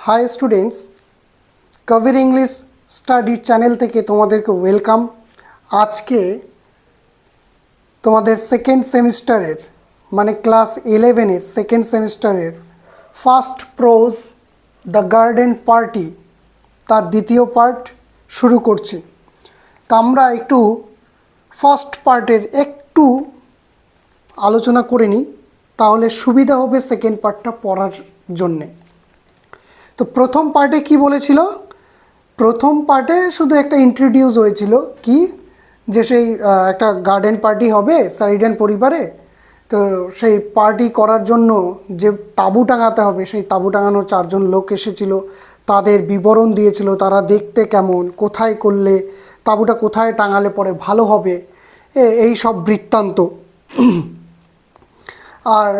High students, কবির English study channel থেকে তোমাদেরকে welcome. আজকে তোমাদের সেকেন্ড সেমিস্টারের মানে ক্লাস 11-এর সেকেন্ড সেমিস্টারের first pros the garden party তার দ্বিতীয় পার্ট শুরু করছি। তা আমরা একটু ফার্স্ট পার্টের একটু আলোচনা করে নিই, তাহলে সুবিধা হবে সেকেন্ড পার্টটা পড়ার জন্যে। তো প্রথম পার্টে কি বলেছিল? প্রথম পার্টে শুধু একটা ইন্ট্রোডিউস হয়েছিল কি যে সেই একটা গার্ডেন পার্টি হবে সাইডেন পরিবারে। তো সেই পার্টি করার জন্য যে তাঁবু টাঙাতে হবে, সেই তাঁবু টাঙানোর 4জন লোক এসেছিল, তাদের বিবরণ দিয়েছিল তারা দেখতে কেমন, কোথায় করলে তাঁবুটা কোথায় টাঙালে পরে ভালো হবে, এই সব বৃত্তান্ত। আর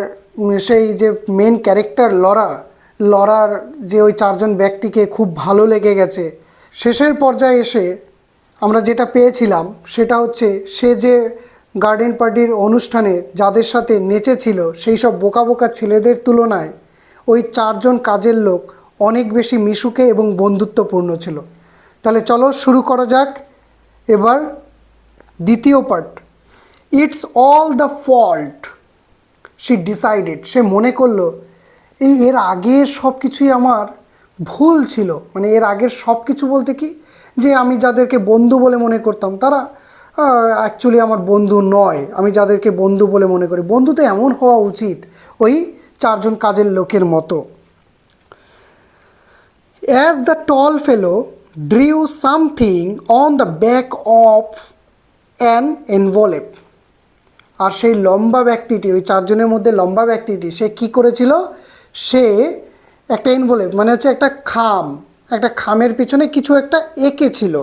সেই যে মেন ক্যারেক্টার লরার যে ওই 4জন ব্যক্তিকে খুব ভালো লেগে গেছে। শেষের পর্যায়ে এসে আমরা যেটা পেয়েছিলাম সেটা হচ্ছে সে যে গার্ডেন পার্টির অনুষ্ঠানে যাদের সাথে নেচেছিল সেই সব বোকা বোকা ছেলেদের তুলনায় ওই 4জন কাজের লোক অনেক বেশি মিশুকে এবং বন্ধুত্বপূর্ণ ছিল। তাহলে চলো শুরু করা যাক এবার দ্বিতীয় part. It's all the fault she decided. সে মনে করলো এর আগের সব কিছুই আমার ভুল ছিল। মানে এর আগের সব কিছু বলতে কি, যে আমি যাদেরকে বন্ধু বলে মনে করতাম তারা অ্যাকচুয়ালি আমার বন্ধু নয়। আমি যাদেরকে বন্ধু বলে মনে করি, বন্ধু তো এমন হওয়া উচিত ওই 4জন কাজের লোকের মতো। As the tall fellow drew something on the back of an envelope. আর সেই লম্বা ব্যক্তিটি, ওই 4জনের মধ্যে লম্বা ব্যক্তিটি, সে কি করেছিল? সে একটা এনভেলপ মানে হচ্ছে একটা খামের পিছনে কিছু একটা এঁকেছিল,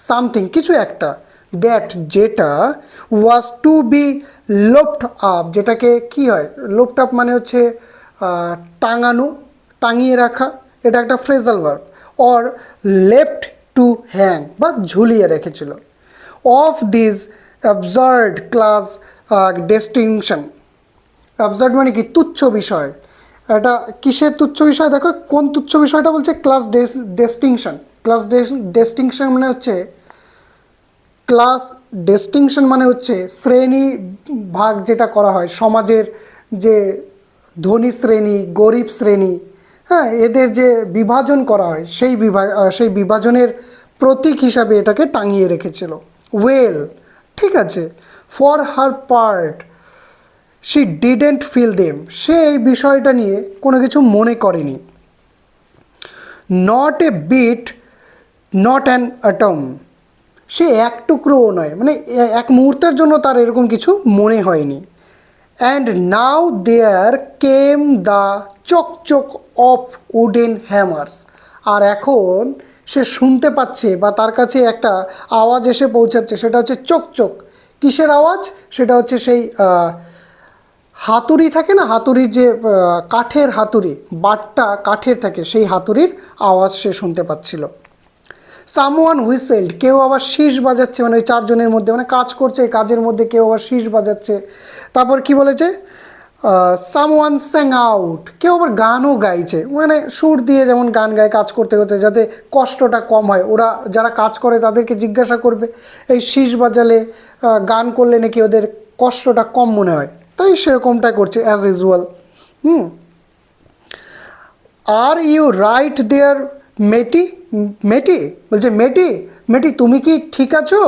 সামথিং কিছু একটা, দ্যাট যেটা ওয়াজ টু বি লোফট আপ, যেটাকে কি হয় লোফট আপ মানে হচ্ছে টাঙানো, টাঙিয়ে রাখা, এটা একটা phrasal verb. Or left to hang বা ঝুলিয়ে রেখেছিল। Of this absurd class distinction. Absurd মানে কি? তুচ্ছ বিষয়। এটা কিসের তুচ্ছ বিষয়? দেখো কোন তুচ্ছ বিষয়টা বলছে, ক্লাস ডিস্টিংশন। ক্লাস ডিস্টিংশন মানে হচ্ছে শ্রেণী ভাগ যেটা করা হয় সমাজের, যে ধনী শ্রেণী গরিব শ্রেণী, হ্যাঁ, এদের যে বিভাজন করা হয় সেই বিভাজনের প্রতীক হিসাবে এটাকে টাঙিয়ে রেখেছিল। ওয়েল, ঠিক আছে। For her part she didn't feel them. সে এই বিষয়টা নিয়ে কোনো কিছু মনে করেনি। Not a bit, not an atom. সে এক টুকরোও নয়, মানে এক মুহূর্তের জন্য তার এরকম কিছু মনে হয়নি। And now there came the chock chock of wooden hammers. আর এখন সে শুনতে পাচ্ছে বা তার কাছে একটা আওয়াজ এসে পৌঁছাচ্ছে, সেটা হচ্ছে চকচক। কিসের আওয়াজ? সেটা হচ্ছে সেই হাতুড়ি থাকে না, হাতুড়ির যে কাঠের হাতুড়ি, বাটটা কাঠের থাকে, সেই হাতুড়ির আওয়াজ সে শুনতে পাচ্ছিল। সামওয়ান হুইসেলড, কেউ আবার শীষ বাজাচ্ছে, মানে ওই 4জনের মধ্যে, মানে কাজ করছে, এই কাজের মধ্যে কেউ আবার শীষ বাজাচ্ছে। তারপর কি বলেছে? সামওয়ান স্যাং আউট, কেউ আবার গানও গাইছে, মানে সুর দিয়ে যেমন গান গায় কাজ করতে করতে, যাতে কষ্টটা কম হয়। ওরা যারা কাজ করে তাদেরকে জিজ্ঞাসা করবে এই শীষ বাজালে গান করলে নাকি ওদের কষ্টটা কম মনে হয়, তাই সেরকমটা করছে as usual. Are you right there matey? Matey বলছে, মেটি তুমি কি ঠিক আছো?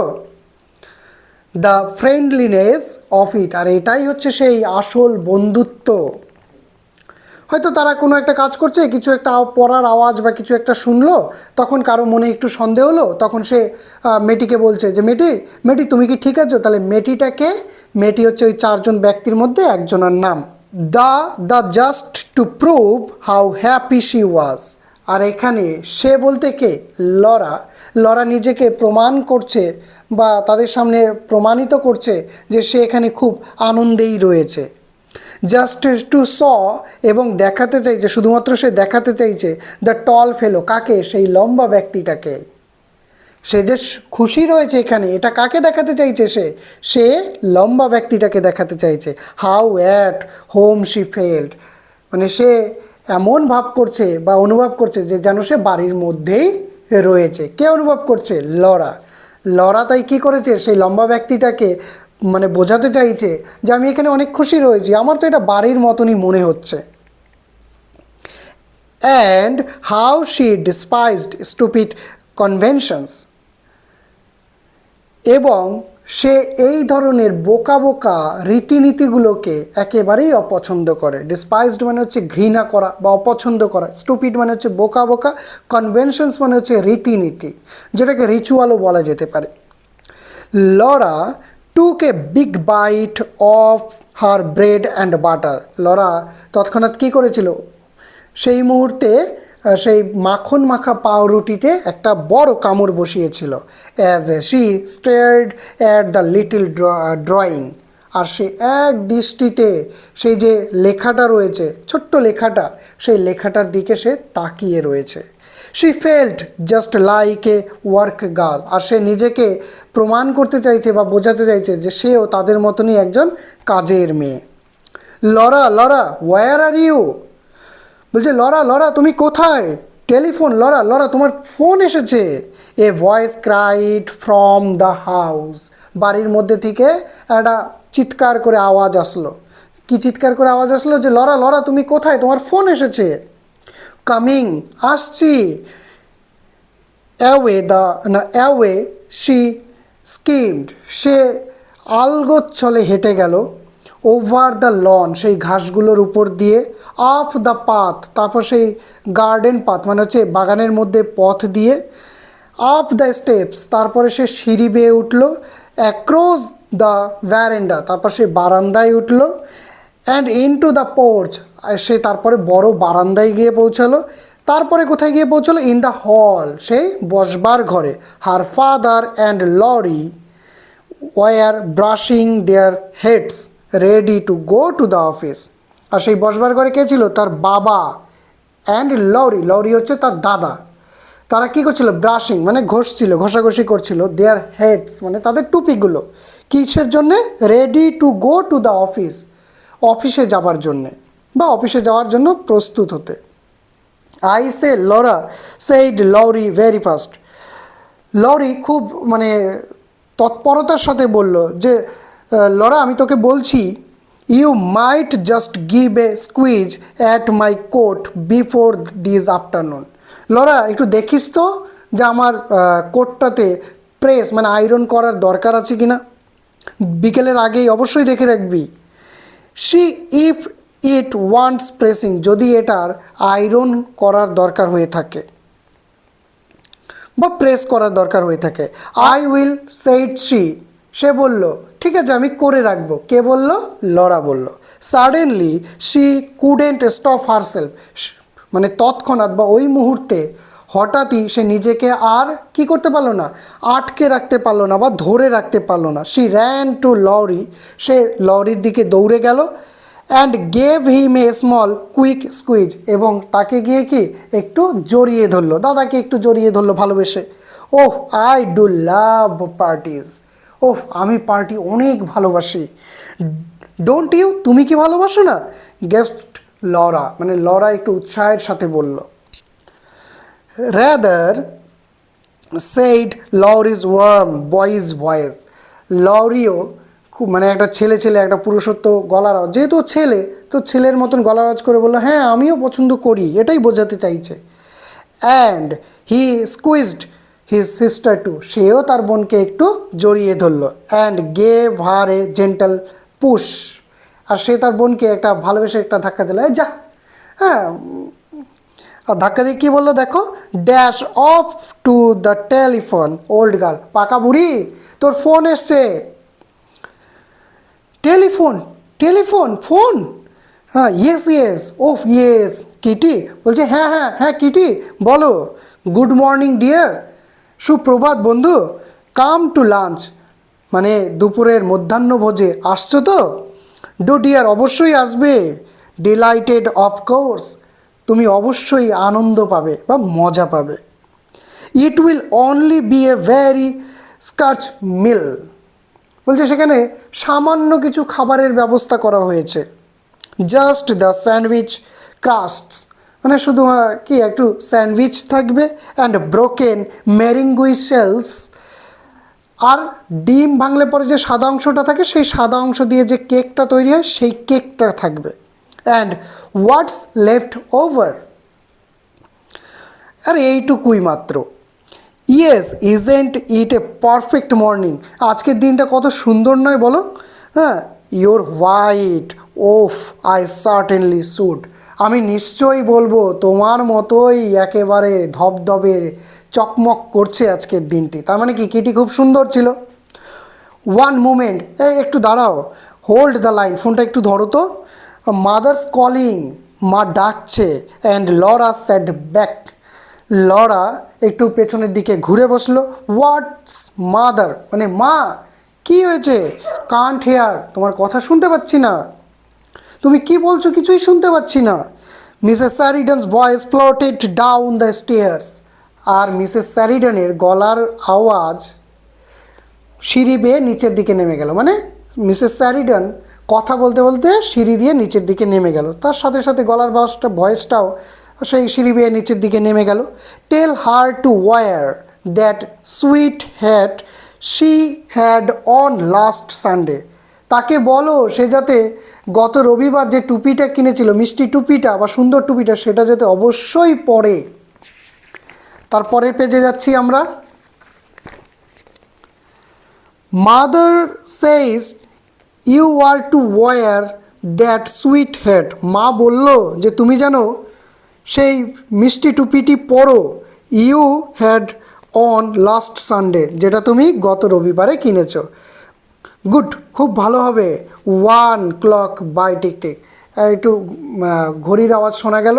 The friendliness of it. আর এটাই হচ্ছে সেই আসল বন্ধুত্ব। হয়তো তারা কোনো একটা কাজ করছে, কিছু একটা পড়ার আওয়াজ বা কিছু একটা শুনলো, তখন কারো মনে একটু সন্দেহ হলো, তখন সে মেটিকে বলছে যে মেটি তুমি কি ঠিক আছো? তাহলে মেটিটাকে, মেটি হচ্ছে ওই 4জন ব্যক্তির মধ্যে একজনের নাম। The just to prove how happy she was. আর এখানে সে বলতে কে? লরা নিজেকে প্রমাণ করছে বা তাদের সামনে প্রমাণিত করছে যে সে এখানে খুব আনন্দেই রয়েছে। জাস্ট টু স, এবং দেখাতে চাইছে, শুধুমাত্র সে দেখাতে চাইছে দ্য টল ফেলো, কাকে? সেই লম্বা ব্যক্তিটাকে। সে যে খুশি রয়েছে এখানে, এটা কাকে দেখাতে চাইছে? সে লম্বা ব্যক্তিটাকে দেখাতে চাইছে। How at home she felt, মানে সে এমন ভাব করছে বা অনুভব করছে যে যেন সে বাড়ির মধ্যেই রয়েছে। কে অনুভব করছে? লরা। লরা তাই কী করেছে, সেই লম্বা ব্যক্তিটাকে মানে বোঝাতে চাইছে যে আমি এখানে অনেক খুশি রয়েছি, আমার তো এটা বাড়ির মতনই মনে হচ্ছে। And how she despised stupid conventions, এবং সে এই ধরনের বোকা বোকা রীতিনীতিগুলোকে একেবারেই অপছন্দ করে। ডিসপাইজড মানে হচ্ছে ঘৃণা করা বা অপছন্দ করা, স্টুপিড মানে হচ্ছে বোকা বোকা, কনভেনশনস মানে হচ্ছে রীতিনীতি, যেটাকে রিচুয়ালও বলা যেতে পারে। Laura took a big byte of her bread and butter. Laura তৎক্ষণাৎ কী করেছিল, সেই মুহূর্তে সেই মাখন মাখা পাউরুটিতে একটা বড় কামড় বসিয়েছিল। As a she stared at the little drawing, আর সে এক দৃষ্টিতে সেই যে লেখাটা রয়েছে, ছোট্ট লেখাটা, সেই লেখাটার দিকে সে তাকিয়ে রয়েছে। She felt just like a work girl, আর সে নিজেকে প্রমাণ করতে চাইছে বা বোঝাতে চাইছে যে সেও তাদের মতনই একজন কাজের মেয়ে। Laura, Laura, where are you? বলছে লরা, লরা তুমি কোথায়? টেলিফোন, লরা, লরা তোমার ফোন এসেছে। A voice cried from the house, বাড়ির মধ্যে থেকে একটা চিৎকার করে আওয়াজ আসলো। কি চিৎকার করে আওয়াজ আসলো? যে লরা, লরা তুমি কোথায়, তোমার ফোন এসেছে। কামিং, আসছি। অ্যাওয়ে অ্যাওয়ে শি স্কিমড, সে আলগোছ চলে হেঁটে গেল। ওভার দ্য লন, সেই ঘাসগুলোর উপর দিয়ে। আপ দ্য পাথ, তারপর সেই গার্ডেন পাথ মানে হচ্ছে বাগানের মধ্যে পথ দিয়ে। আপ দ্য স্টেপস, তারপরে সে সিঁড়ি বেয়ে উঠলো। অ্যাক্রস দ্য ভ্যারেন্ডা, তারপর সে বারান্দায় উঠলো। অ্যান্ড ইনটু দ্য পোর্চ, সে তারপরে বড় বারান্দায় গিয়ে পৌঁছালো। তারপরে কোথায় গিয়ে পৌঁছালো? ইন দ্য হল, সেই বসবার ঘরে। Her father and Laurie were brushing their heads ready to go to the office. আর সেই বসবার ঘরে কে ছিল? তার বাবা অ্যান্ড লরি, লরি হচ্ছে তার দাদা। তারা কী করছিল? ব্রাশিং মানে ঘষছিল, ঘষাঘষি করছিল। দেয়ার হেডস মানে তাদের টুপিগুলো। কিসের জন্যে? Ready to go to the office, অফিসে যাবার জন্যে বা অফিসে যাওয়ার জন্য প্রস্তুত হতে। I say Laura said Laurie very fast, Laurie খুব মানে তৎপরতার সাথে বলল যে লরা আমি তোকে বলছি, you might just give a squeeze at my coat before this afternoon. Laura একটু দেখিস তো যে আমার কোটটাতে প্রেস মানে আয়রন করার দরকার আছে কি না, বিকেলের আগেই অবশ্যই দেখে রাখবি। See if it wants pressing, যদি এটার আয়রন করার দরকার হয়ে থাকে বা প্রেস করার দরকার হয়ে থাকে। আই উইল সেইড শি, সে বলল ঠিক আছে আমি করে রাখবো। কে বলল? লরা বলল। Suddenly she couldn't stop herself, মানে তৎক্ষণাৎ বা ওই মুহূর্তে হঠাৎই সে নিজেকে আর কি করতে পারলো না, আটকে রাখতে পারলো না বা ধরে রাখতে পারলো না। শি র্যান টু লরি, সে লরির দিকে দৌড়ে গেল। And gave him a small quick squeeze, এবং তাকে গিয়ে কি একটু জড়িয়ে ধরলো, দাদাকে একটু জড়িয়ে ধরলো ভালোবেসে। Oh I do love parties, ওহ আমি পার্টি অনেক ভালোবাসি। ডোন্ট ইউ, তুমি কি ভালোবাসো না? গেস্ট লরা, মানে লরা একটু উৎসাহের সাথে বলল। Rather said Laurie's warm boy's voice, লরিও খুব মানে একটা ছেলে ছেলে একটা পুরুষত্ব গলার আওয়াজ, যেহেতু ছেলে তো ছেলের মতন গলার আওয়াজ করে বললো হ্যাঁ আমিও পছন্দ করি, এটাই বোঝাতে চাইছে। And he squeezed his sister too, সেও তার বোনকে একটু জড়িয়ে ধরলো। And gave her a gentle push, আর সে তার বোনকে একটা ভালোবেসে একটা ধাক্কা দিল, এই যা। হ্যাঁ, আর ধাক্কা দিয়ে কী বললো দেখো, dash of to the telephone old girl, পাকা বুড়ি তোর ফোন এসছে। টেলিফোন, টেলিফোন, ফোন, হ্যাঁ ইয়েস ইয়েস, ওফ ইয়েস। কিটি বলছে হ্যাঁ হ্যাঁ হ্যাঁ কিটি বলো। গুড মর্নিং ডিয়ার, সুপ্রভাত বন্ধু। কাম টু লাঞ্চ, মানে দুপুরের মধ্যাহ্নভোজে আসছো তো? ডু ডিয়ার, অবশ্যই আসবে। ডিলাইটেড অফকোর্স, তুমি অবশ্যই আনন্দ পাবে বা মজা পাবে। It will only be a very scratch meal, বলছে সেখানে সামান্য কিছু খাবারের ব্যবস্থা করা হয়েছে। জাস্ট দ্য স্যান্ডউইচ ক্রাস্টস, মানে শুধু কি একটু স্যান্ডউইচ থাকবে অ্যান্ড ব্রোকেন মেরিঙ্গুই শেলস, আর ডিম ভাঙলে পরে যে সাদা অংশটা থাকে সেই সাদা অংশ দিয়ে যে কেকটা তৈরি হয় সেই কেকটা থাকবে। অ্যান্ড হোয়াটস লেফট ওভার, আর এইটুকুই মাত্র। Yes isn't it A perfect morning, আজকের দিনটা কত সুন্দর নয় বলো? হ্যাঁ, your white, of I certainly should, আমি নিশ্চয়ই বলবো তোমার মতোই একেবারে ধবধবে চকমক করছে আজকের দিনটি। তার মানে কি কিটি খুব সুন্দর ছিল। ওয়ান মোমেন্ট, একটু দাঁড়াও, হোল্ড দ্য লাইন, ফোনটা একটু ধরো তো। মাদার্স কলিং, মা ডাকছে। And Laura sad back, Laura একটু পেছনের দিকে ঘুরে বসলো। হোয়াটস মাদার, মানে মা কি হয়েছে? কান্ট হেয়ার, তোমার কথা শুনতে পাচ্ছি না, তুমি কি বলছো কিছুই শুনতে পাচ্ছি না। Mrs Sheridan's voice floated down the stairs, আর মিসেস স্যারিডনের গলার আওয়াজ সিঁড়ি বেয়ে নিচের দিকে নেমে গেল। মানে মিসেস স্যারিডন কথা বলতে বলতে সিঁড়ি দিয়ে নিচের দিকে নেমে গেল, তার সাথে সাথে গলার ভয়েসটাও সেই সিঁড়ি বেয়ে নিচের দিকে নেমে গেল। Tell her to wear that sweet hat she had on last Sunday, তাকে বলো সে যাতে গত রবিবার যে টুপিটা কিনেছিল, মিষ্টি টুপিটা বা সুন্দর টুপিটা, সেটা যাতে অবশ্যই পরে। তারপরে পেজে যাচ্ছি আমরা। Mother says you are to wear that sweet hat, মা বলল যে তুমি জানো সেই মিষ্টি টুপিটি পরো। You had on last Sunday, যেটা তুমি গত রবিবারে কিনেছো। গুড, খুব ভালো হবে। One clock bye, tick tick, একটু ঘড়ির আওয়াজ শোনা গেল।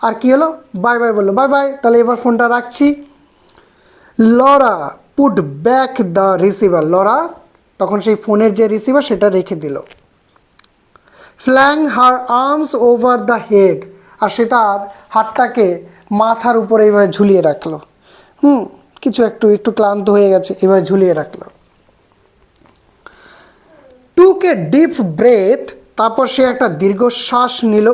আর কি হলো? বাই বাই বললো, বাই বাই, তাহলে এবার ফোনটা রাখছি। Laura put back the receiver, Laura তখন সেই ফোনের যে রিসিভার সেটা রেখে দিল। ফ্ল্যাং হার আর্মস ওভার দ্য হেড, আর সে তার হাতটাকে মাথার উপরে এইভাবে ঝুলিয়ে রাখলো। কিছু একটু একটু ক্লান্ত হয়ে গেছে, এবার ঝুলিয়ে রাখলো। টুক এ ডিপ ব্রেথ, তারপর সে একটা দীর্ঘশ্বাস নিল।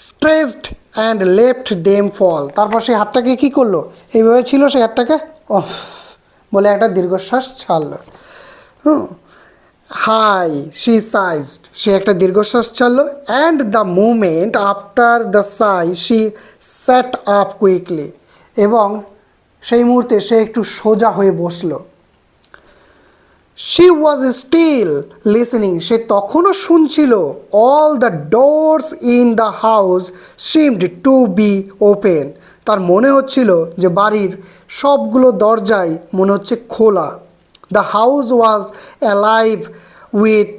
স্ট্রেসড অ্যান্ড লেফট দেম ফল, তারপর সে হাতটাকে কী করলো, এইভাবে ছিল সে হাতটাকে অফ বলে একটা দীর্ঘশ্বাস ছাড়লো। হাই শি সাইজড, সে একটা দীর্ঘশ্বাস ছাড়লো। And the moment after the sigh she sat up quickly, এবং সেই মুহূর্তে সে একটু সোজা হয়ে বসলো। শি ওয়াজ স্টিল লিসেনিং, সে তখনও শুনছিল। All the doors in the house seemed to be open, তার মনে হচ্ছিল যে বাড়ির সবগুলো দরজাই মনে হচ্ছে খোলা। The house was alive with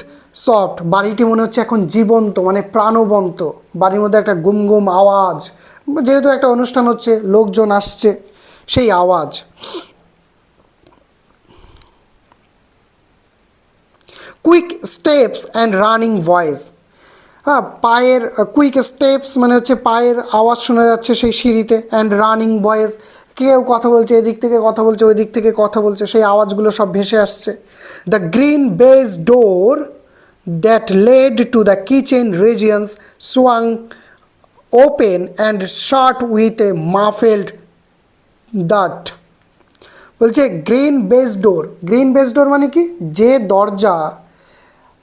soft, বাড়িটি মনে হচ্ছে এখন জীবন্ত, মানে প্রাণবন্ত। বাড়ির মধ্যে একটা গুম গুম আওয়াজ, যেহেতু একটা অনুষ্ঠান হচ্ছে, লোকজন আসছে, সেই আওয়াজ। Quick steps and running voice, পায়ের কুইক স্টেপস মানে হচ্ছে পায়ের আওয়াজ শোনা যাচ্ছে সেই সিঁড়িতে। অ্যান্ড রানিং ভয়েস, কেউ কথা বলছে, এদিক থেকে কথা বলছে, ওই দিক থেকে কথা বলছে, সেই আওয়াজগুলো সব ভেসে আসছে। The green baize door that led to the kitchen regions swung open and shut with a muffled thud, বলছে green baize door, green baize door মানে কি, যে দরজা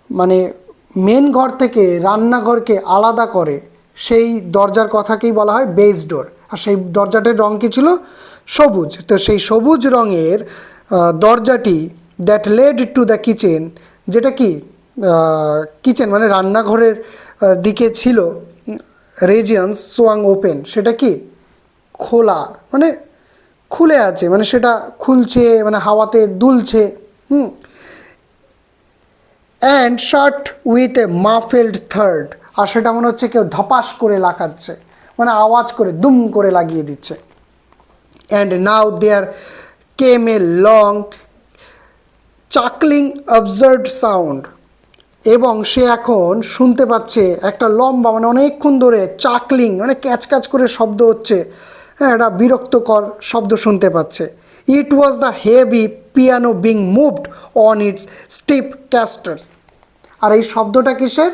মানে মেন ঘর থেকে রান্নাঘরকে আলাদা করে, সেই দরজার কথাকেই বলা হয় বেজ ডোর। আর সেই দরজাটার রঙ কী ছিল? সবুজ। তো সেই সবুজ রঙের দরজাটি that led to the kitchen, যেটা কি কিচেন মানে রান্নাঘরের দিকে ছিল, রেজিয়ন্স সোয়াং ওপেন, সেটা কি খোলা, মানে খুলে আছে, মানে সেটা খুলছে, মানে হাওয়াতে দুলছে। And shut with a muffled থার্ড, আর সেটা মনে হচ্ছে কেউ ধপাস করে লাগাচ্ছে, মানে আওয়াজ করে দুম করে লাগিয়ে দিচ্ছে। And now there came a long chuckling absurd sound, এবং সে এখন শুনতে পাচ্ছে একটা লম্বা, মানে অনেকক্ষণ ধরে চাকলিং মানে ক্যাচ ক্যাচ করে শব্দ হচ্ছে, হ্যাঁ, একটা বিরক্তকর শব্দ শুনতে পাচ্ছে। It was the heavy piano being moved on its stiff castors, আর এই শব্দটা কিসের?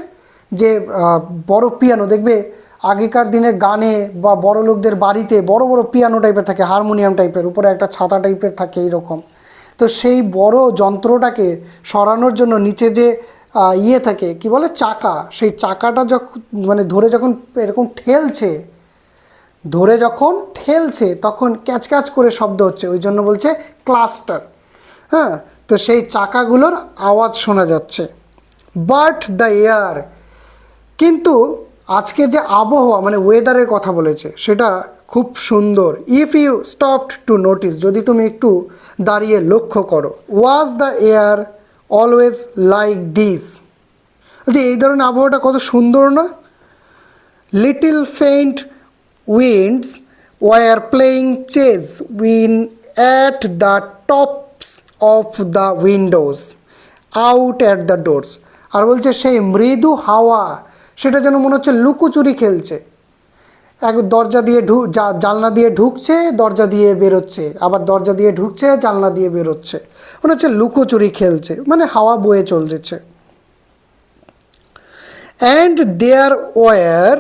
যে বড় পিয়ানো দেখবে আগেকার দিনে গানে বা বড় লোকদের বাড়িতে বড় বড় পিয়ানো টাইপের থাকে, হারমোনিয়াম টাইপের, উপরে একটা ছাতা টাইপের থাকে এইরকম। তো সেই বড় যন্ত্রটাকে সরানোর জন্য নিচে যে ইয়ে থাকে কি বলে চাকা, সেই চাকাটা যখন মানে ধরে যখন এরকম ঠেলছে তখন ক্যাচ ক্যাচ করে শব্দ হচ্ছে, ওই জন্য বলছে ক্লাস্টার। হ্যাঁ, তো সেই চাকাগুলোর আওয়াজ শোনা যাচ্ছে। বাট দ্য এয়ার, কিন্তু আজকে যে আবহাওয়া মানে ওয়েদারের কথা বলেছে সেটা খুব সুন্দর। If you stopped to notice, যদি তুমি একটু দাঁড়িয়ে লক্ষ্য করো, was the air always like this, যে এই ধরনের আবহাওয়াটা কত সুন্দর না। Little faint winds were playing chase in at the tops of the windows out at the doors. আর বলছে সেই মৃদু হাওয়া সেটা যেন মনে হচ্ছে লুকোচুরি খেলছে, এক দরজা দিয়ে জানলা দিয়ে ঢুকছে, দরজা দিয়ে বেরোচ্ছে, আবার দরজা দিয়ে ঢুকছে, জানলা দিয়ে বেরোচ্ছে, মনে হচ্ছে লুকোচুরি খেলছে, মানে হাওয়া বয়ে চলছে। And there were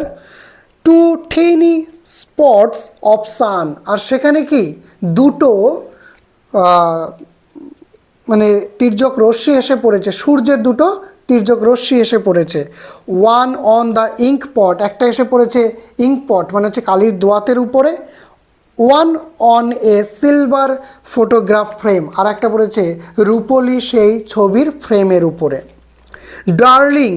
two tiny spots of sun, আর সেখানে কি দুটো মানে তির্যক রশ্মি এসে পড়েছে, সূর্যের দুটো তির্যক রশ্মি এসে পড়েছে। ওয়ান অন দ্য ইঙ্ক পট, একটা এসে পড়েছে ইঙ্ক পট মানে হচ্ছে কালির দোয়াতের উপরে। One on a silver photograph frame, আর একটা পড়েছে রূপলি সেই ছবির ফ্রেমের উপরে। ডার্লিং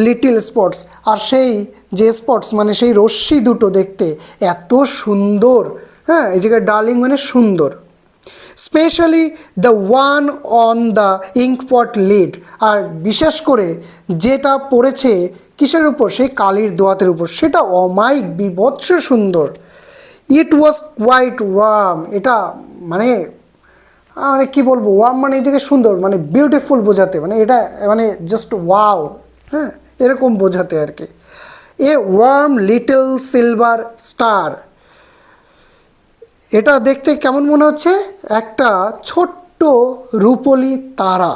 লিটল স্পটস, আর সেই যে স্পটস মানে সেই রশ্মি দুটো দেখতে এত সুন্দর। হ্যাঁ, এই জায়গায় ডার্লিং মানে সুন্দর। Especially the one on the inkpot lid, আর বিশেষ করে যেটা পড়েছে কিসের উপর, সেই কালির দোয়াতের উপর, সেটা অমায়িক বিভৎস সুন্দর। ইট ওয়াজ কোয়াইট ওয়ার্ম, এটা মানে মানে কী বলবো, ওয়ার্ম মানে এই জায়গায় সুন্দর মানে বিউটিফুল বোঝাতে, মানে এটা মানে জাস্ট ওয়াও, হ্যাঁ এরকম বোঝাতে আর কি। এ ওয়ার্ম লিটল সিলভার স্টার, এটা দেখতে কেমন মনে হচ্ছে, একটা ছোট্ট রূপলি তারা।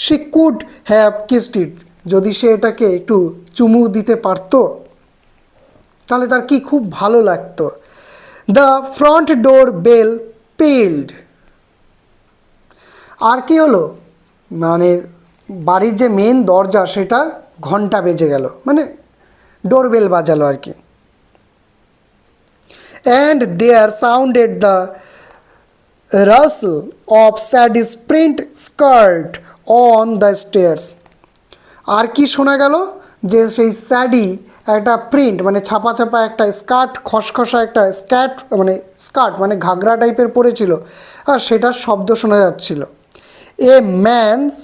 সে কুড হ্যাভ কিসড ইট, যদি সে এটাকে একটু চুমু দিতে পারত তাহলে তার কি খুব ভালো লাগতো। The front door bell pealed, আর কি হলো, মানে বাড়ির যে মেন দরজা সেটার ঘন্টা বেজে গেল, মানে ডোরবেল বাজালো আর কি। And there sounded the rustle of Sadie's print skirt on the stairs. আর কি শোনা গেল, যে সেই স্যাডি একটা প্রিন্ট মানে ছাপা ছাপা একটা স্কার্ট, খসখসা একটা স্কার্ট মানে ঘাগরা টাইপের পরেছিল, আর সেটার শব্দ শোনা যাচ্ছিল। এ ম্যানস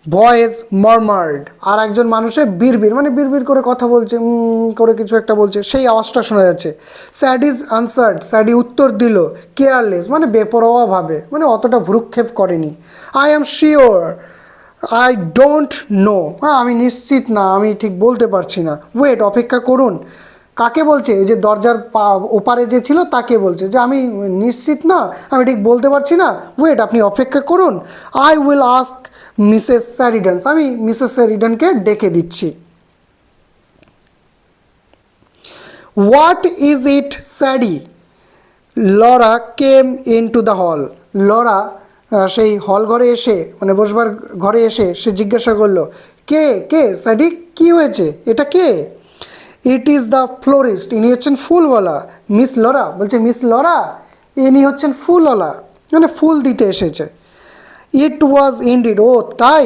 ভয়েস মরমার্ড, আর একজন মানুষের বিড়বিড় মানে বিড়বিড় করে কথা বলছে, করে কিছু একটা বলছে, সেই আওয়াজটা শোনা যাচ্ছে। স্যাডিজ আনসার্ড, স্যাডি উত্তর দিল, কেয়ারলেস মানে বেপরোয়াভাবে, মানে অতটা ভ্রুক্ষেপ করেনি। I am sure I don't know, হ্যাঁ আমি নিশ্চিত না, আমি ঠিক বলতে পারছি না। ওয়েট, অপেক্ষা করুন। কাকে বলছে, এই যে দরজার ওপারে যে ছিল তাকে বলছে যে আমি নিশ্চিত না, আমি ঠিক বলতে পারছি না, ওয়েট আপনি অপেক্ষা করুন। I will ask Mrs Sheridan, আমি মিসেস স্যারিডানকে ডেকে দিচ্ছি। What is it Sadie, Laura came into the hall, Laura সেই হল ঘরে এসে মানে বসবার ঘরে এসে সে জিজ্ঞাসা করলো, কে কে স্যাডি, কী হয়েছে, এটা কে? ইট ইজ দ্য ফ্লোরিস্ট, ইনি হচ্ছেন ফুলওয়ালা। মিস লরা, বলছে মিস লরা, ইনি হচ্ছেন ফুলওয়ালা, মানে ফুল দিতে এসেছে। ইট ওয়াজ ইনডিড, ও তাই।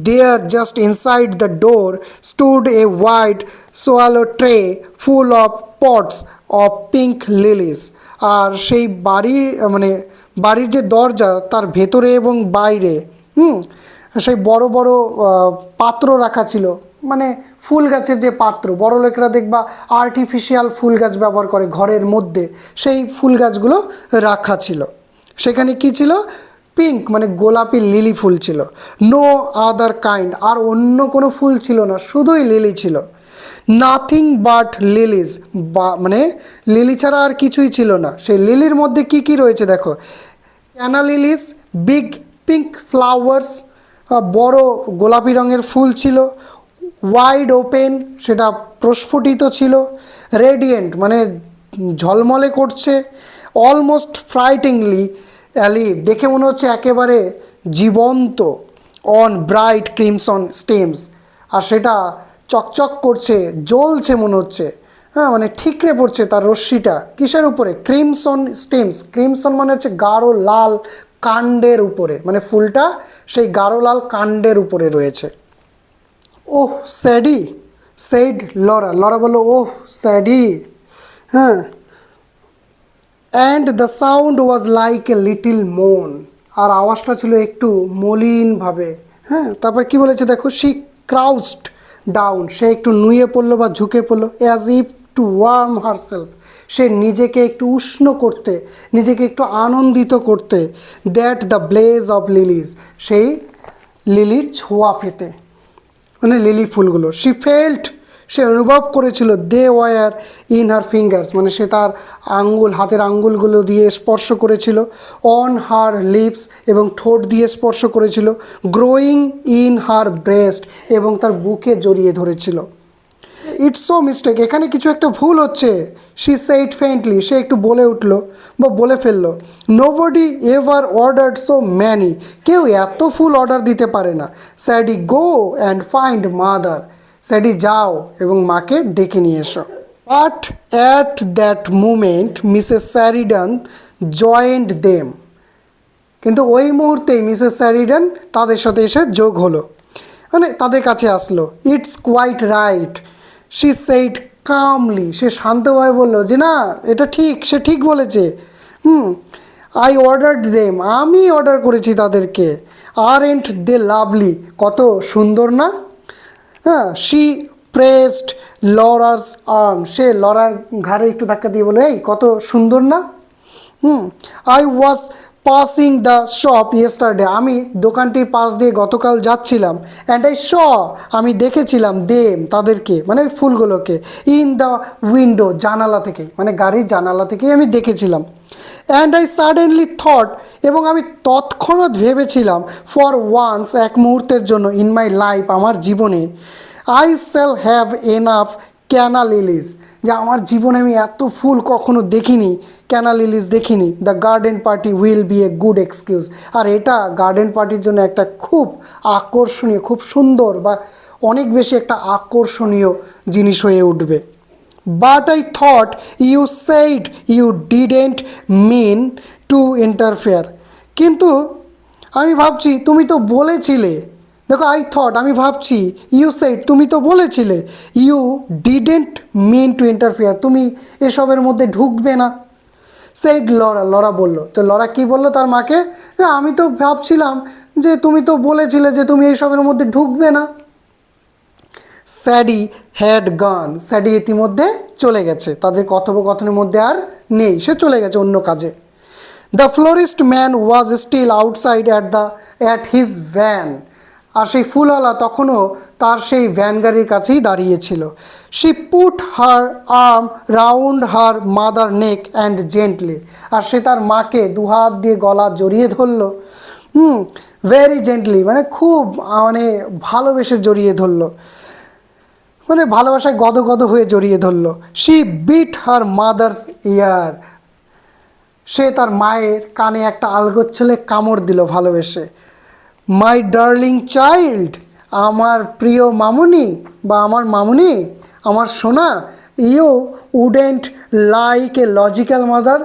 There just inside the door stood a wide shallow tray full of pots of pink lilies, আর সেই বাড়ির যে দরজা তার ভেতরে এবং বাইরে সেই বড় বড় পাত্র রাখা ছিল, মানে ফুল গাছের যে পাত্র, বড় লোকেরা দেখবা আর্টিফিশিয়াল ফুল গাছ ব্যবহার করে ঘরের মধ্যে, সেই ফুল গাছগুলো রাখা ছিল। সেখানে কি ছিল, পিঙ্ক মানে গোলাপি লিলি ফুল ছিল। নো আদার কাইন্ড, আর অন্য কোনো ফুল ছিল না, শুধুই লিলি ছিল। নাথিং বাট লিলিজ, বা মানে লিলি ছাড়া আর কিছুই ছিল না। সেই লিলির মধ্যে কি কি রয়েছে দেখো, ক্যানা লিলিস, বিগ পিঙ্ক ফ্লাওয়ার্স, বড় গোলাপি রঙের ফুল ছিল। ওয়াইড ওপেন, সেটা প্রস্ফুটিত ছিল। রেডিয়েন্ট মানে ঝলমলে করছে। অলমোস্ট ফ্রাইটিংলি অ্যালিভ, দেখে মনে হচ্ছে একেবারে জীবন্ত। অন ব্রাইট ক্রিমসন স্টেমস, আর সেটা চকচক করছে, জ্বলছে মনে হচ্ছে, হ্যাঁ মানে ঠিকরে পড়ছে তার রশ্মিটা কিসের উপরে? Crimson stems. ক্রিমসন মানে হচ্ছে গাঢ় লাল কাণ্ডের উপরে, মানে ফুলটা সেই গাঢ় লাল কাণ্ডের উপরে রয়েছে। ওহ স্যাডি, সেইড লরা, লরা বললো ওহ স্যাডি, হ্যাঁ। And the sound was like a little মোন, আর আওয়াজটা ছিল একটু মলিনভাবে, হ্যাঁ। তারপর কি বলেছে দেখো, শি ক্রাউচড ডাউন, সে একটু নুয়ে পড়লো বা ঝুঁকে পড়লো। As if to warm herself, সে নিজেকে একটু উষ্ণ করতে, নিজেকে একটু আনন্দিত করতে। That the blaze of lilies, সেই লিলির ছোঁয়া পেতে, মানে লিলি ফুলগুলো। শি ফেল্ট, সে অনুভব করেছিল। They were in her fingers, মানে সে তার আঙ্গুল, হাতের আঙ্গুলগুলো দিয়ে স্পর্শ করেছিল। অন হার লিপস, এবং ঠোঁট দিয়ে স্পর্শ করেছিল। গ্রোয়িং ইন হার ব্রেস্ট, এবং তার বুকে জড়িয়ে ধরেছিল। ইটস সো মিস্টেক, এখানে কিছু একটা ভুল হচ্ছে। শি সেইড ফেন্টলি, সে একটু বলে উঠলো বা বলে ফেললো। Nobody ever ordered so many, কেউ এত ফুল অর্ডার দিতে পারে না। Sadie go and find mother, স্যাডি যাও এবং মাকে ডেকে নিয়ে এসো। But at that moment Mrs Sheridan joined them, কিন্তু ওই মুহূর্তেই মিসেস স্যারিডান তাদের সাথে এসে যোগ হলো, মানে তাদের কাছে আসলো। It's quite right, she said calmly, সে শান্তভাবে বললো যে না এটা ঠিক, সে ঠিক বলেছে। আই অর্ডারড দেম, আমি অর্ডার করেছি তাদেরকে। আর এন্ট দে লাভলি, কত সুন্দর না, হ্যাঁ। শি প্রেসড লরাস আর্ম, সে লরার ঘাড়ে একটু ধাক্কা দিয়ে বলে এই কত সুন্দর না। I was passing the shop yesterday, আমি দোকানটির পাশ দিয়ে গতকাল যাচ্ছিলাম। অ্যান্ড আই শ, আমি দেখেছিলাম দেম, তাদেরকে মানে ফুলগুলোকে। ইন দ্য উইন্ডো, জানালা থেকে, মানে গাড়ির জানালা থেকেই আমি দেখেছিলাম। অ্যান্ড আই সাডেনলি থট, এবং আমি তৎক্ষণাৎ ভেবেছিলাম। ফর ওয়ান্স, এক মুহূর্তের জন্য। ইন মাই লাইফ, আমার জীবনে। I shall have enough canna lilies, যে আমার জীবনে আমি এত ফুল কখনো দেখিনি, ক্যানা লিলিজ দেখিনি। The garden party will be a good excuse, আর এটা গার্ডেন পার্টির জন্য একটা খুব আকর্ষণীয়, খুব সুন্দর বা অনেক বেশি একটা আকর্ষণীয় জিনিস হয়ে উঠবে। But I thought you said you didn't mean to interfere, কিন্তু আমি ভাবছি তুমি তো বলেছিলে, দেখো আই থট আমি ভাবছি, ইউ সেইড তুমি তো বলেছিলে, you didn't mean to interfere তুমি এসবের মধ্যে ঢুকবে না। সেইড লরা, লরা বললো, তো লরা কি বললো তার মাকে, যে আমি তো ভাবছিলাম যে তুমি তো বলেছিলে যে তুমি এইসবের মধ্যে ঢুকবে না। স্যাডি হ্যাড গান, স্যাডি ইতিমধ্যে চলে গেছে, তাদের কথোপকথনের মধ্যে আর নেই, সে চলে গেছে অন্য কাজে। The florist man was still outside at his van, আর সেই ফুলওয়ালা তখনও তার সেই ভ্যান গাড়ির কাছেই দাঁড়িয়েছিল। She put her arm round her mother neck and gently, আর সে তার মাকে দুহাত দিয়ে গলা জড়িয়ে ধরলো, ভেরি জেন্টলি, মানে খুব মানে ভালোবেসে জড়িয়ে ধরলো, মানে ভালোবাসায় গদগদ হয়ে জড়িয়ে ধরলো। শি বিট হার মাদার্স ইয়ার, সে তার মায়ের কানে একটা আলগোচ্ছলে কামড় দিল ভালোবেসে। মাই ডার্লিং চাইল্ড, আমার প্রিয় মামুনি বা আমার মামুনি, আমার সোনা। You wouldn't like a logical mother,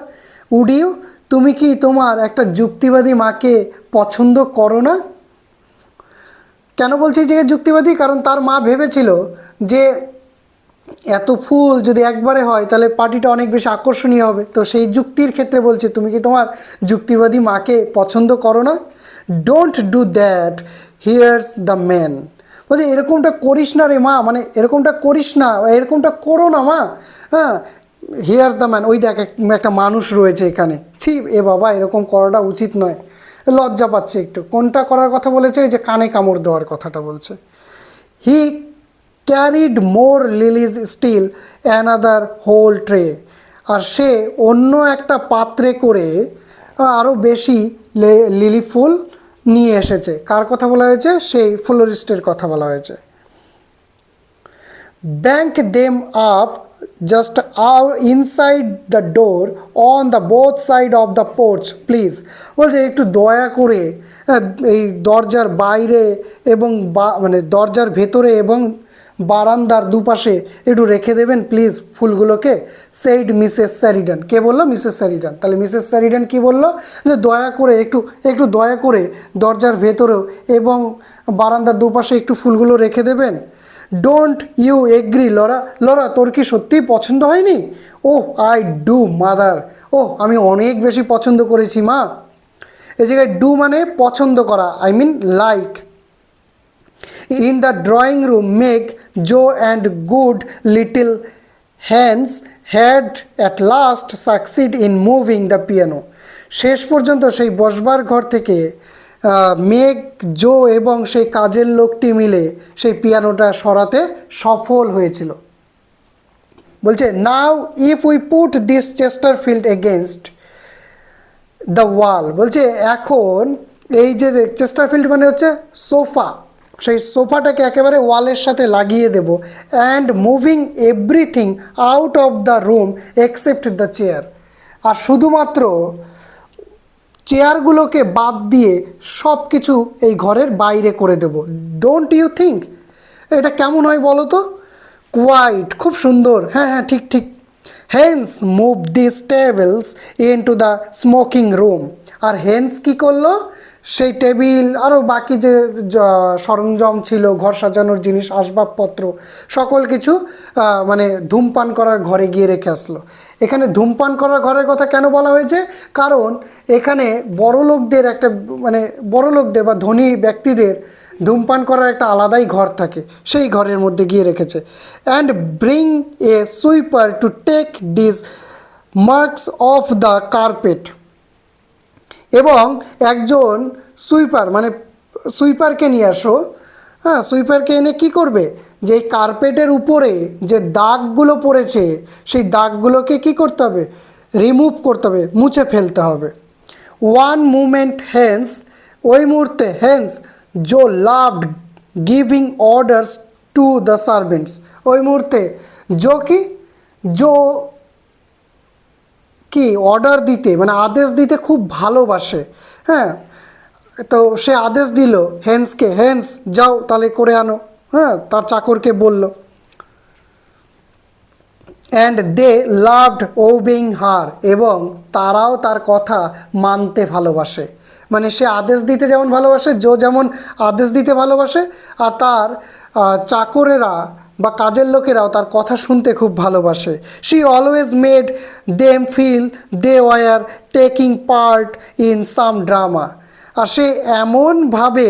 would you, তুমি কি তোমার একটা যুক্তিবাদী মাকে পছন্দ করো না? কেন বলছি যে যুক্তিবাদী, কারণ তার মা ভেবেছিল যে এত ফুল যদি একবারে হয় তাহলে পার্টিটা অনেক বেশি আকর্ষণীয় হবে, তো সেই যুক্তির ক্ষেত্রে বলছে তুমি কি তোমার যুক্তিবাদী মাকে পছন্দ করো না? Don't do that, here's the man, বলছে এরকমটা করিস না রে মা, মানে এরকমটা করিস না, এরকমটা করো না মা, হ্যাঁ। হিয়ার্স দ্য ম্যান, ওই দেখ একটা মানুষ রয়েছে এখানে, ছি এ বাবা এরকম করাটা উচিত নয়, লজ্জা পাচ্ছে একটু। কোনটা করার কথা বলেছে, ওই যে কানে কামড় দেওয়ার কথাটা বলছে। He carried more lilies still another whole tray, আর সে অন্য একটা পাত্রে করে আরও বেশি লিলি ফুল নিয়ে এসেছে। কার কথা বলা হয়েছে? সেই ফ্লোরিস্টের কথা বলা হয়েছে। bank them up just out inside the door on the both side of the porch please বলছে একটু দয়া করে এই দরজার বাইরে এবং মানে দরজার ভেতরে এবং বারান্দার দুপাশে একটু রেখে দেবেন প্লিজ ফুলগুলোকে সেইড মিসেস স্যারিডান। কে বললো? মিসেস স্যারিডান। তাহলে মিসেস স্যারিডান কি বললো? যে দয়া করে একটু দয়া করে দরজার ভেতরেও এবং বারান্দার দুপাশে একটু ফুলগুলো রেখে দেবেন। Don't you agree Laura? Laura তোর কি সত্যিই পছন্দ হয়নি? Oh I do mother. ওহ আমি অনেক বেশি পছন্দ করেছি মা। এই জায়গায় ডু মানে পছন্দ করা, I mean like. In the drawing room, Meg, Joe and good little Hans had at last succeed in moving the piano. শেষ পর্যন্ত সেই বসবার ঘর থেকে মেঘ, জো এবং সেই কাজের লোকটি মিলে সেই পিয়ানোটা সরাতে সফল হয়েছিল। বলছে now if we put this chesterfield against the wall. বলছে এখন এই যে চেস্টারফিল্ড মানে হচ্ছে সোফা, সেই সোফাটাকে একেবারে ওয়ালের সাথে লাগিয়ে দেব। And moving everything out of the room except the chair. আর শুধুমাত্র চেয়ারগুলোকে বাদ দিয়ে সব কিছু এই ঘরের বাইরে করে দেব। Don't you think? এটা কেমন হয় বলো তো? কোয়াইট, খুব সুন্দর। হ্যাঁ হ্যাঁ ঠিক ঠিক। Hans move this tables into the smoking room. আর হেন্স কী করলো? সেই টেবিল আরও বাকি যে সরঞ্জাম ছিল, ঘর সাজানোর জিনিস, আসবাবপত্র, সকল কিছু মানে ধূমপান করার ঘরে গিয়ে রেখে আসলো। এখানে ধূমপান করার ঘরের কথা কেন বলা হয়েছে? কারণ এখানে বড়লোকদের একটা মানে বড়লোকদের বা ধনী ব্যক্তিদের ধূমপান করার একটা আলাদাই ঘর থাকে, সেই ঘরের মধ্যে গিয়ে রেখেছে। And bring a sweeper to take this marks off the carpet. এবং একজন সুইপার মানে সুইপারকে নিয়ে আসো। হ্যাঁ, সুইপারকে এনে কি করবে? যে এই কার্পেটের উপরে যে দাগগুলো পড়েছে সেই দাগগুলোকে কি করতে হবে? রিমুভ করতে হবে, মুছে ফেলতে হবে। ওয়ান মুমেন্ট হেন্স, ওই মুহূর্তে hence Jo loved giving orders to the servants. ওই মুহূর্তে জো কি অর্ডার দিতে মানে আদেশ দিতে খুব ভালোবাসে। হ্যাঁ, তো সে আদেশ দিল হেন্সকে, হেন্স যাও তাহলে করে আনো। হ্যাঁ, তার চাকরকে বলল। অ্যান্ড দে লাভড ওবেইং হার, এবং তারাও তার কথা মানতে ভালোবাসে। মানে সে আদেশ দিতে যেমন ভালোবাসে, জো যেমন আদেশ দিতে ভালোবাসে, আর তার চাকরেরা বা কাজের লোকেরাও তার কথা শুনতে খুব ভালোবাসে। She always made them feel they were taking part in some drama. আর সে এমনভাবে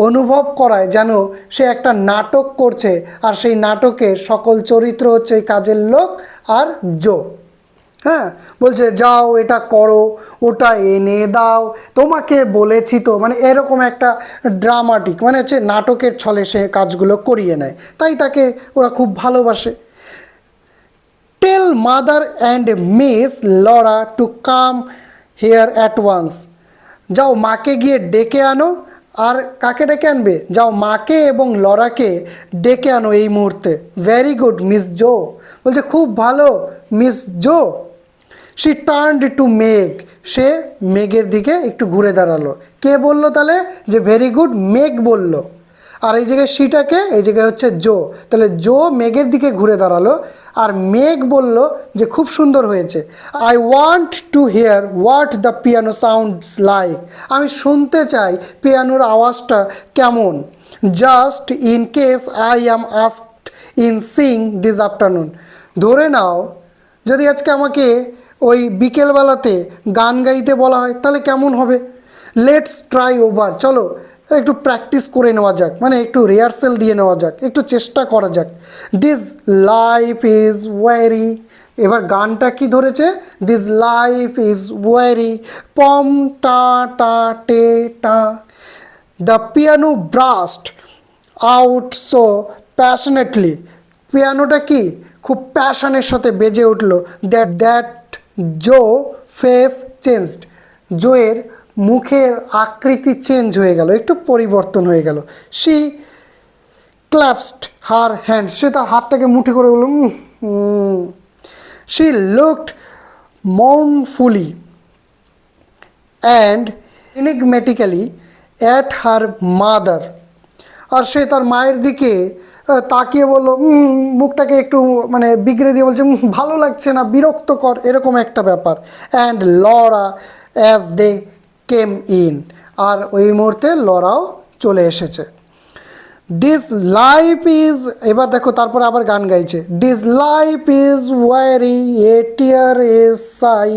অনুভব করায় যেন সে একটা নাটক করছে, আর সেই নাটকের সকল চরিত্র হচ্ছে ওই কাজের লোক আর জো। হ্যাঁ, বলছে যাও এটা করো, ওটা এনে দাও, তোমাকে বলেছি তো, মানে এরকম একটা ড্রামাটিক মানে হচ্ছে নাটকের ছলে সে কাজগুলো করিয়ে নেয়, তাই তাকে ওরা খুব ভালোবাসে। Tell mother and Miss Laura to come here at once. যাও মাকে গিয়ে ডেকে আনো। আর কাকে ডেকে আনবে? যাও মাকে এবং লরাকে ডেকে আনো এই মুহূর্তে। Very good Miss Jo. বলছে খুব ভালো Miss Jo. She turned to Meg. সে মেঘের দিকে একটু ঘুরে দাঁড়ালো। কে বললো তাহলে যে ভেরি গুড? মেঘ বলল। আর এই জায়গায় শিটাকে, এই জায়গায় হচ্ছে জো। তাহলে জো মেঘের দিকে ঘুরে দাঁড়ালো, আর মেঘ বলল যে খুব সুন্দর হয়েছে। I want to here what the piano sounds like. আমি শুনতে চাই পিয়ানোর আওয়াজটা কেমন। Just in case I am asked in Singh this afternoon. ধরে নাও যদি আজকে আমাকে ওই বিকেলবেলাতে গান গাইতে বলা হয় তাহলে কেমন হবে? Let's try over. চলো একটু প্র্যাকটিস করে নেওয়া যাক, মানে একটু রিহার্সেল দিয়ে নেওয়া যাক, একটু চেষ্টা করা যাক। This life is weary. এবার গানটা কি ধরেছে? দিস লাইফ ইজ ওয়েরি পম টা টা টে টা। The piano burst out so passionately. পিয়ানোটা কি খুব প্যাশনের সাথে বেজে উঠলো। That Jo face changed. জোয়ের মুখের আকৃতি চেঞ্জ হয়ে গেল, একটু পরিবর্তন হয়ে গেল। শি ক্ল্যাপসড হার হ্যান্ড, সে তার হাতটাকে মুঠি করে বলল she looked mournfully and enigmatically at her mother, আর সে তার মায়ের দিকে তাকিয়ে বলল, মুখটাকে একটু মানে বিগড়ে দিয়ে বলছে, ভালো লাগছে না, বিরক্তকর, এরকম একটা ব্যাপার। And Laura as they came in, আর ওই মুহূর্তে লরাও চলে এসেছে। দিস লাইফ ইজ, এবার দেখো তারপরে আবার গান গাইছে, this life is weary a tear a sigh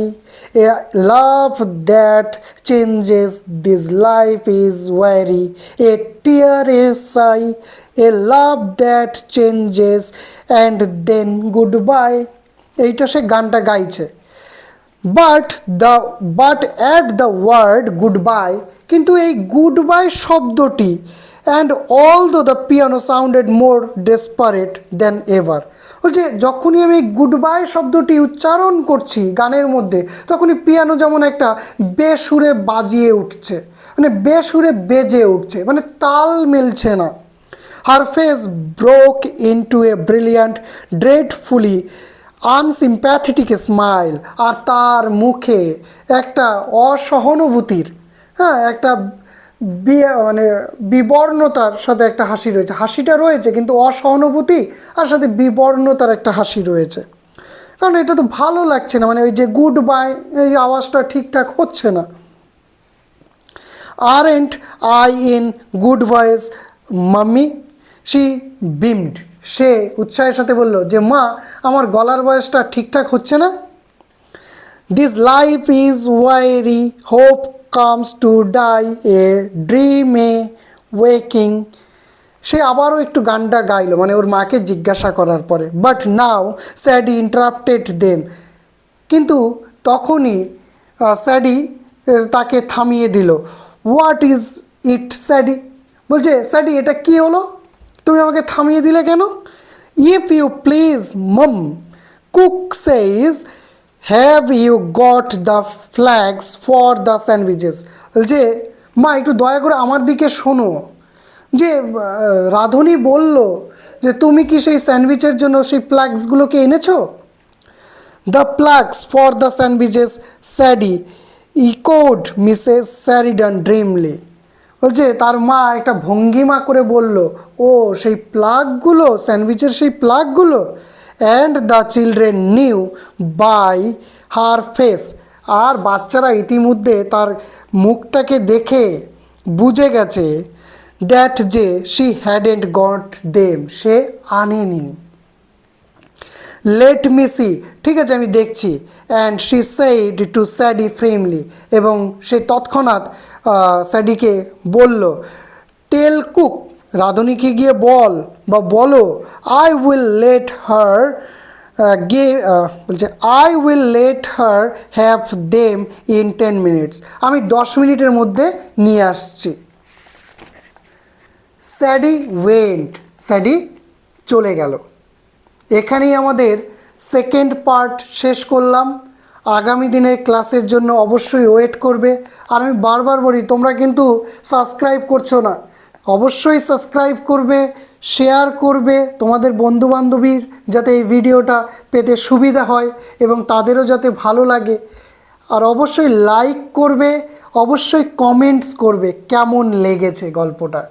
a love that changes, this life is weary a tear a sigh a love that changes and then goodbye. এইটা সে গানটা গাইছে। But at the word goodbye, কিন্তু এই goodbye শব্দটি, and although the piano sounded more desperate than ever, বলছে যখনই আমি গুড বাই শব্দটি উচ্চারণ করছি গানের মধ্যে, তখনই পিয়ানো যেমন একটা বেসুরে বাজিয়ে উঠছে, মানে বেসুরে বেজে উঠছে, মানে তাল মিলছে না। Her face broke into a brilliant dreadfully unsympathetic smile, আর তার মুখে একটা অসহানুভূতির, একটা মানে বিবর্ণতার সাথে একটা হাসি রয়েছে, হাসিটা রয়েছে কিন্তু অসহানুভূতি আর সাথে বিবর্ণতার একটা হাসি রয়েছে, কারণ এটা তো ভালো লাগছে না, মানে ওই যে গুড বাই এই আওয়াজটা ঠিকঠাক হচ্ছে না। Aren't I in good voice mummy, she beamed, সে উৎসাহের সাথে বলল যে মা, আমার গলার বয়সটা ঠিকঠাক হচ্ছে না। This life is weary hope comes to die a dream a waking, সে আবারও একটু গানটা গাইলো, মানে ওর মাকে জিজ্ঞাসা করার পরে। বাট নাও স্যাডি ইন্টারাপ্টেড দেম, কিন্তু তখনই স্যাডি তাকে থামিয়ে দিল। হোয়াট ইজ ইট স্যাডি, বলছে স্যাডি এটা কি হলো, তুমি আমাকে থামিয়ে দিলে কেন? If you please mom, cook says have you got the flags for the sandwiches, বলছে মা একটু দয়া করে আমার দিকে শোনো, যে রাঁধুনি বলল যে তুমি কি সেই স্যান্ডউইচের জন্য সেই প্লাগসগুলোকে এনেছো? The flags for the sandwiches Sadie echoed Mrs Sheridan dreamily, বলছে তার মা একটা ভঙ্গিমা করে বলল, ও সেই প্লাগগুলো, স্যান্ডউইচের সেই প্লাগগুলো। And the children knew by her face, আর বাচ্চারা ইতিমধ্যে তার মুখটাকে দেখে বুঝে গেছে দ্যাট যে শি হ্যাডেন্ট গট দেম, সে আনেনি। লেট মি সি, ঠিক আছে আমি দেখছি। And she said to Sadie firmly, এবং সে তৎক্ষণাৎ স্যাডিকে বলল, টেল কুক, রাঁধুনিকে গিয়ে বল বা বলো, আই উইল লেট হার বলছে I will let her have them in 10 minutes, আমি 10 মিনিটের মধ্যে নিয়ে আসছি। স্যাডি ওয়েন্ট, স্যাডি চলে গেল। এখানেই আমাদের সেকেন্ড পার্ট শেষ করলাম। আগামী দিনে ক্লাসের জন্য অবশ্যই ওয়েট করবে। আর আমি বারবার বলি, তোমরা কিন্তু সাবস্ক্রাইব করছো না, অবশ্যই সাবস্ক্রাইব করবে, শেয়ার করবে তোমাদের বন্ধুবান্ধবীর, যাতে এই ভিডিওটা পেতে সুবিধা হয় এবং তাদেরও যাতে ভালো লাগে। আর অবশ্যই লাইক করবে, অবশ্যই কমেন্টস করবে কেমন লেগেছে গল্পটা।